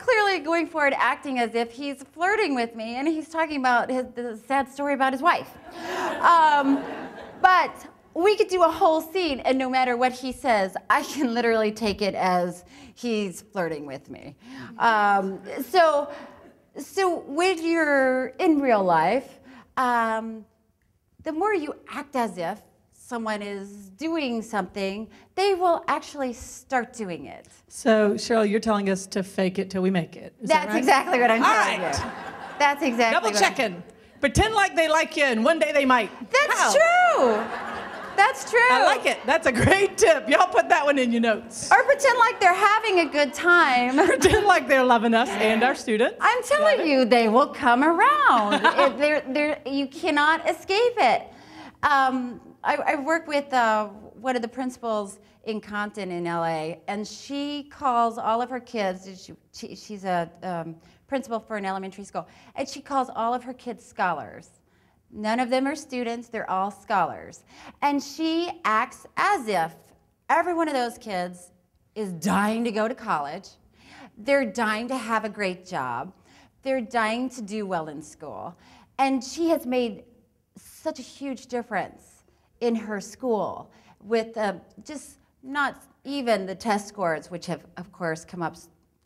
clearly going forward acting as if he's flirting with me, and he's talking about the sad story about his wife. But we could do a whole scene, and no matter what he says, I can literally take it as he's flirting with me. So when you're in real life, the more you act as if someone is doing something, they will actually start doing it. So, Cheryl, you're telling us to fake it till we make it. Is that right? That's exactly what I'm telling right. you. That's exactly Double checking. Pretend like they like you, and one day they might. That's true. That's true. I like it. That's a great tip. Y'all put that one in your notes. Or pretend like they're having a good time. Pretend like they're loving us and our students. I'm telling you, they will come around. You cannot escape it. I work with one of the principals in Compton in LA, and she calls all of her kids, she's a principal for an elementary school, and she calls all of her kids scholars. None of them are students, they're all scholars. And she acts as if every one of those kids is dying to go to college, they're dying to have a great job, they're dying to do well in school. And she has made such a huge difference in her school with just not even the test scores, which have, of course, come up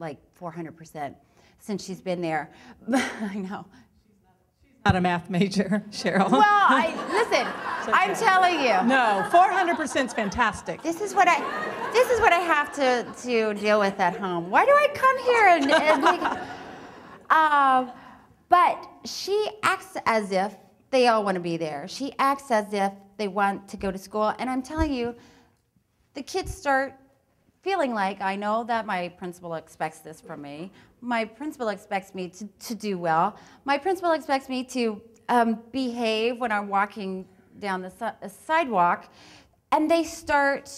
like 400% since she's been there. I know. Not a math major, Cheryl. Well, listen, okay. I'm telling you. No, 400% is fantastic. This is what I have to deal with at home. Why do I come here and like, but she acts as if they all want to be there. She acts as if they want to go to school, and I'm telling you, the kids start feeling like, I know that my principal expects this from me. My principal expects me to do well. My principal expects me to behave when I'm walking down the sidewalk. And they start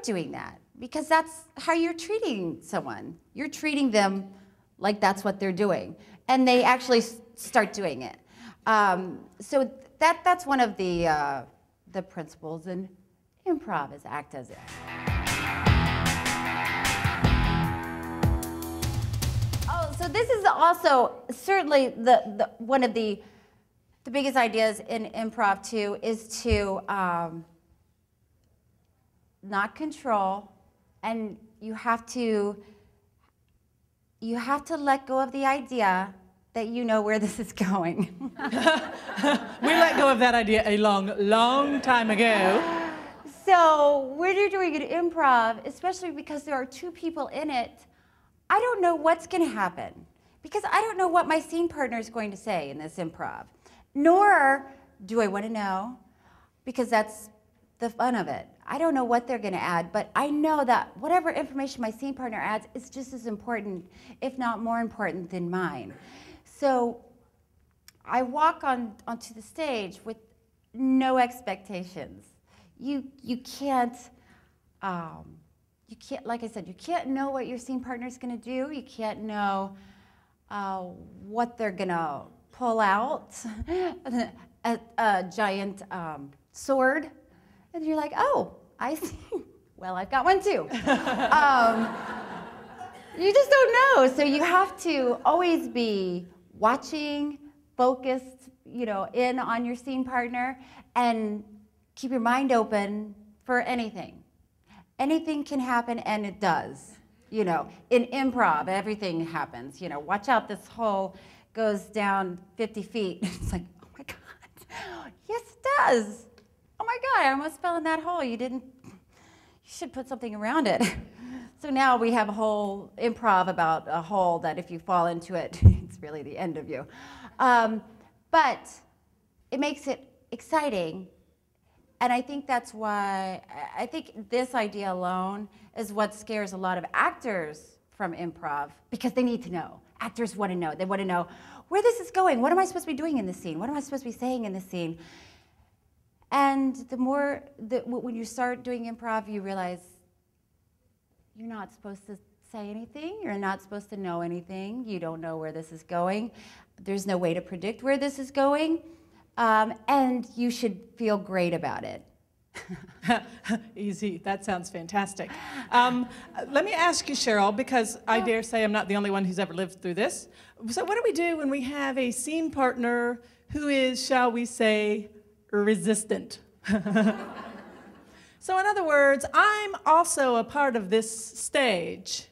doing that because that's how you're treating someone. You're treating them like that's what they're doing. And they actually start doing it. So that's one of the principles in improv is act as if. So this is also certainly one of the biggest ideas in improv too is to not control, and you have to let go of the idea that you know where this is going. We let go of that idea a long time ago. So when you're doing an improv, especially because there are two people in it, I don't know what's going to happen because I don't know what my scene partner is going to say in this improv, nor do I want to know because that's the fun of it. I don't know what they're going to add, but I know that whatever information my scene partner adds is just as important, if not more important than mine. So I walk onto the stage with no expectations. You can't, like I said, you can't know what your scene partner is going to do. You can't know what they're going to pull out, a giant sword. And you're like, oh, I see. Well, I've got one too. You just don't know. So you have to always be watching, focused, in on your scene partner, and keep your mind open for anything. Anything can happen, and it does. In improv, everything happens. Watch out, this hole goes down 50 feet. It's like, oh my God. Yes, it does. Oh my God, I almost fell in that hole. You should put something around it. So now we have a whole improv about a hole that if you fall into it, it's really the end of you. But it makes it exciting. And I think that's why, I think this idea alone is what scares a lot of actors from improv, because they need to know. Actors want to know. They want to know where this is going. What am I supposed to be doing in this scene? What am I supposed to be saying in this scene? And when you start doing improv, you realize you're not supposed to say anything. You're not supposed to know anything. You don't know where this is going. There's no way to predict where this is going. And you should feel great about it. Easy. That sounds fantastic. Let me ask you, Cheryl, because I dare say I'm not the only one who's ever lived through this. So what do we do when we have a scene partner who is, shall we say, resistant? So in other words, I'm also a part of this stage,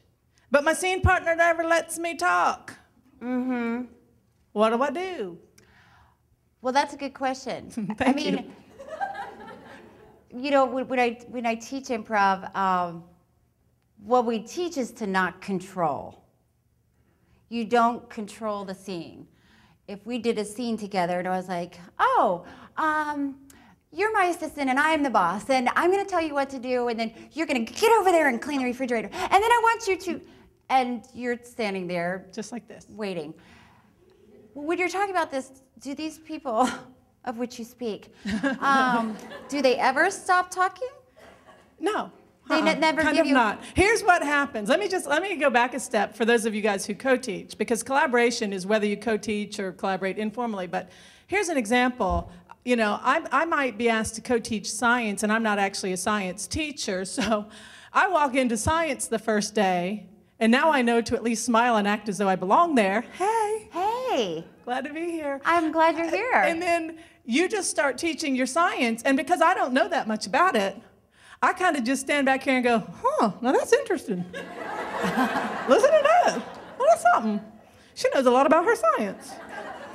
but my scene partner never lets me talk. Mm-hmm. What do I do? Well, that's a good question. Thank you. You know, when I teach improv, what we teach is to not control. You don't control the scene. If we did a scene together and I was like, oh, you're my assistant and I'm the boss and I'm going to tell you what to do and then you're going to get over there and clean the refrigerator and then I want you to, and you're standing there. Just like this. Waiting. When you're talking about this, do these people of which you speak, do they ever stop talking? No. They never kind give of you... not. Here's what happens. Let me go back a step for those of you guys who co-teach, because collaboration is whether you co-teach or collaborate informally. But here's an example. You know, I might be asked to co-teach science, and I'm not actually a science teacher, so I walk into science the first day, and now I know to at least smile and act as though I belong there. Hey. Hey. Glad to be here. I'm glad you're here. And then you just start teaching your science, and because I don't know that much about it, I kind of just stand back here and go, huh, now that's interesting. Listen to that. Well, that's something. She knows a lot about her science,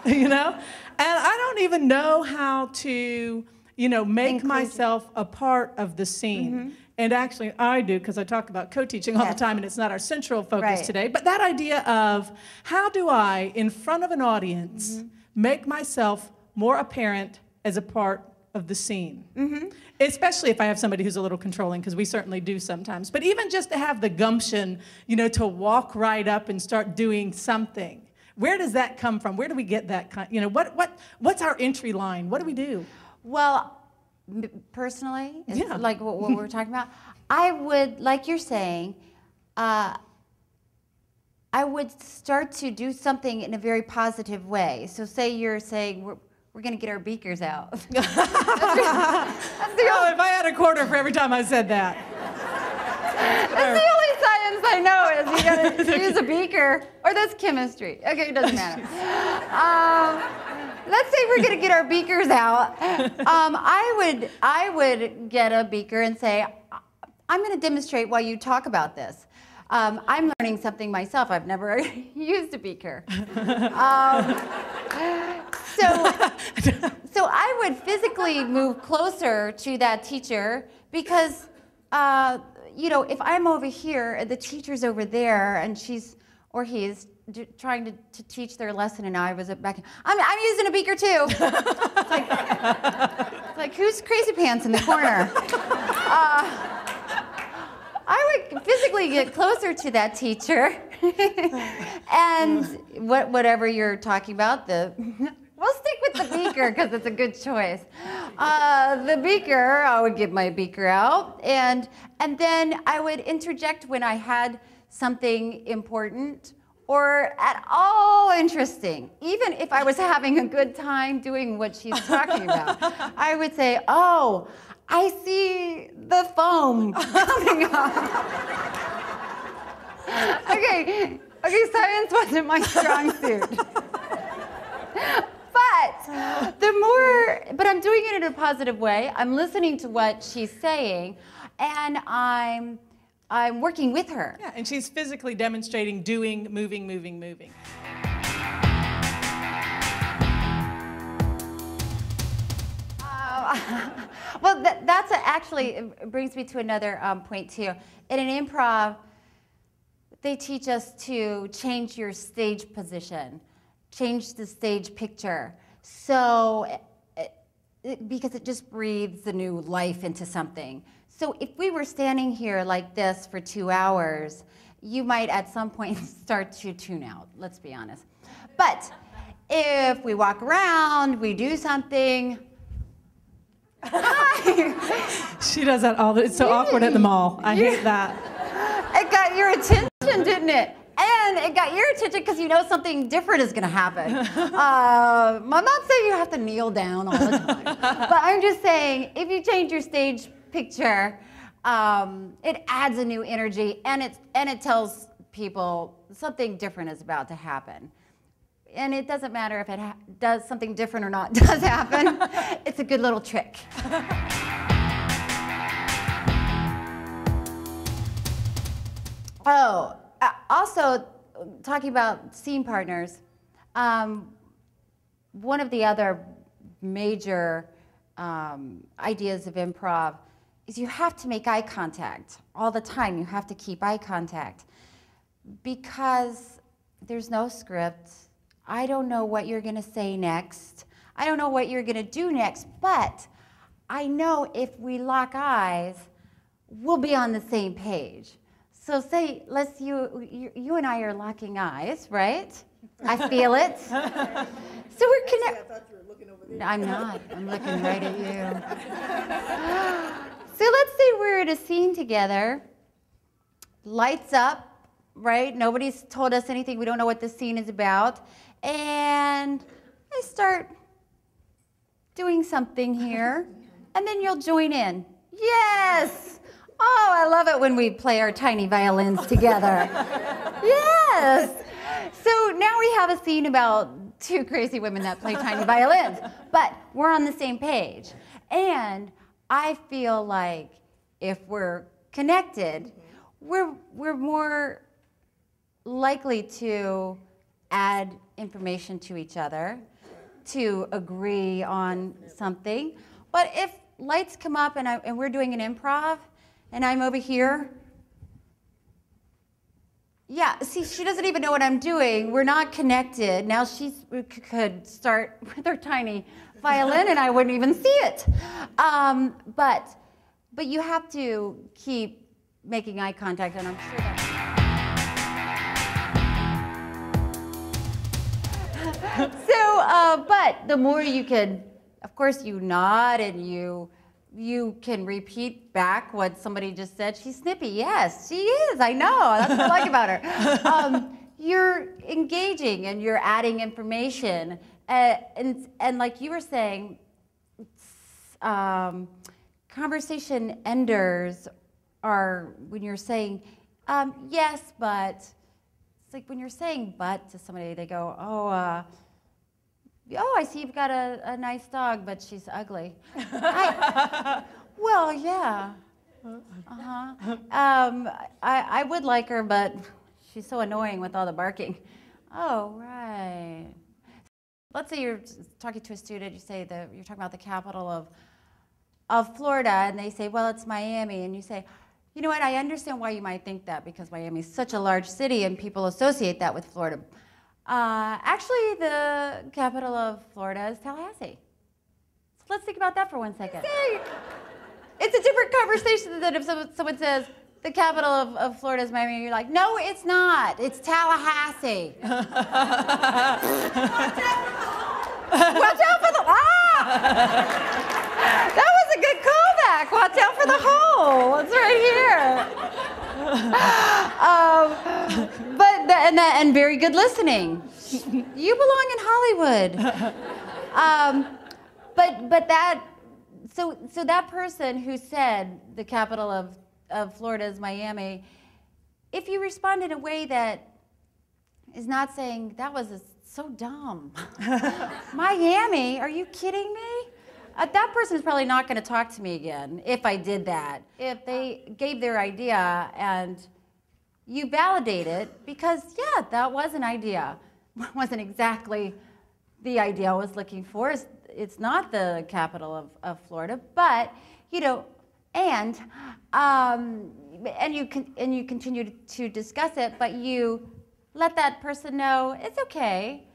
you know? And I don't even know how to, you know, make myself a part of the scene. Mm-hmm. And actually, I do, because I talk about co-teaching all the time, and it's not our central focus today. But that idea of how do I, in front of an audience, make myself more apparent as a part of the scene? Mm-hmm. Especially if I have somebody who's a little controlling, because we certainly do sometimes. But even just to have the gumption, you know, to walk right up and start doing something. Where does that come from? Where do we get that kind? You know, what's our entry line? What do we do? Well, personally, like what we're talking about, I would, like you're saying, I would start to do something in a very positive way. So say you're saying, we're going to get our beakers out. That's if I had a quarter for every time I said that. That's the only science I know is you got to use a beaker, or that's chemistry. Okay, it doesn't matter. Let's say we're going to get our beakers out. I would get a beaker and say, I'm going to demonstrate while you talk about this. I'm learning something myself. I've never used a beaker. So I would physically move closer to that teacher because, you know, if I'm over here, the teacher's over there, and she's or he's trying to teach their lesson, and I was back. I'm using a beaker too. It's like who's crazy pants in the corner? I would physically get closer to that teacher, and whatever you're talking about, we'll stick with the beaker because it's a good choice. The beaker, I would get my beaker out, and then I would interject when I had something important or at all interesting. Even if I was having a good time doing what she's talking about, I would say, "Oh, I see the foam coming up." Okay, science wasn't my strong suit. But I'm doing it in a positive way. I'm listening to what she's saying, and I'm working with her. Yeah, and she's physically demonstrating doing, moving. Well, that's actually brings me to another point too. In an improv, they teach us to change your stage position, change the stage picture. So, because it just breathes a new life into something. So if we were standing here like this for 2 hours, you might at some point start to tune out, let's be honest. But if we walk around, we do something. She does that all the time. It's so awkward at the mall. I hate that. It got your attention, didn't it? And then it got your attention because you know something different is going to happen. I'm not saying you have to kneel down all the time, but I'm just saying if you change your stage picture, it adds a new energy, and it tells people something different is about to happen. And it doesn't matter if it does something different or not does happen. It's a good little trick. Oh, also talking about scene partners, one of the other major ideas of improv is you have to make eye contact all the time. You have to keep eye contact because there's no script. I don't know what you're going to say next. I don't know what you're going to do next, but I know if we lock eyes, we'll be on the same page. So say, you and I are locking eyes, right? I feel it. So we're connected. I thought you were looking over there. I'm not. I'm looking right at you. So let's say we're in a scene together. Lights up, right? Nobody's told us anything. We don't know what this scene is about. And I start doing something here, and then you'll join in. Yes! Oh, I love it when we play our tiny violins together. Yes! So now we have a scene about two crazy women that play tiny violins, but we're on the same page. And I feel like if we're connected, we're more likely to add information to each other, to agree on something. But if lights come up and we're doing an improv, and I'm over here, yeah, see, she doesn't even know what I'm doing. We're not connected. Now she could start with her tiny violin and I wouldn't even see it. But you have to keep making eye contact, and I'm sure that's... So, but the more you can, of course, you nod and you can repeat back what somebody just said. She's snippy. Yes, she is. I know. That's what I like about her. You're engaging and you're adding information. And like you were saying, conversation enders are when you're saying, yes, but. It's like when you're saying but to somebody, they go, oh, I see you've got a nice dog, but she's ugly. Well, yeah. I would like her, but she's so annoying with all the barking. Oh, right. Let's say you're talking to a student, you say you're talking about the capital of Florida, and they say, well, it's Miami, and you say, you know what, I understand why you might think that because Miami is such a large city and people associate that with Florida. Actually, the capital of Florida is Tallahassee. So let's think about that for 1 second. It's a different conversation than if someone says, the capital of Florida is Miami, and you're like, no, it's not. It's Tallahassee. Watch out for the... That was a good callback. Watch out for the hole. It's right here. And very good listening. You belong in Hollywood. But that, so that person who said the capital of Florida is Miami, if you respond in a way that is not saying, that was so dumb. Miami, are you kidding me? That person is probably not going to talk to me again if I did that. If they gave their idea and you validate it, because yeah, that was an idea. It wasn't exactly the idea I was looking for. It's not the capital of Florida, but you know, and you continue to discuss it, but you let that person know it's okay.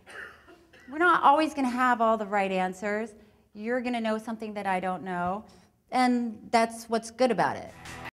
We're not always going to have all the right answers. You're going to know something that I don't know, and that's what's good about it.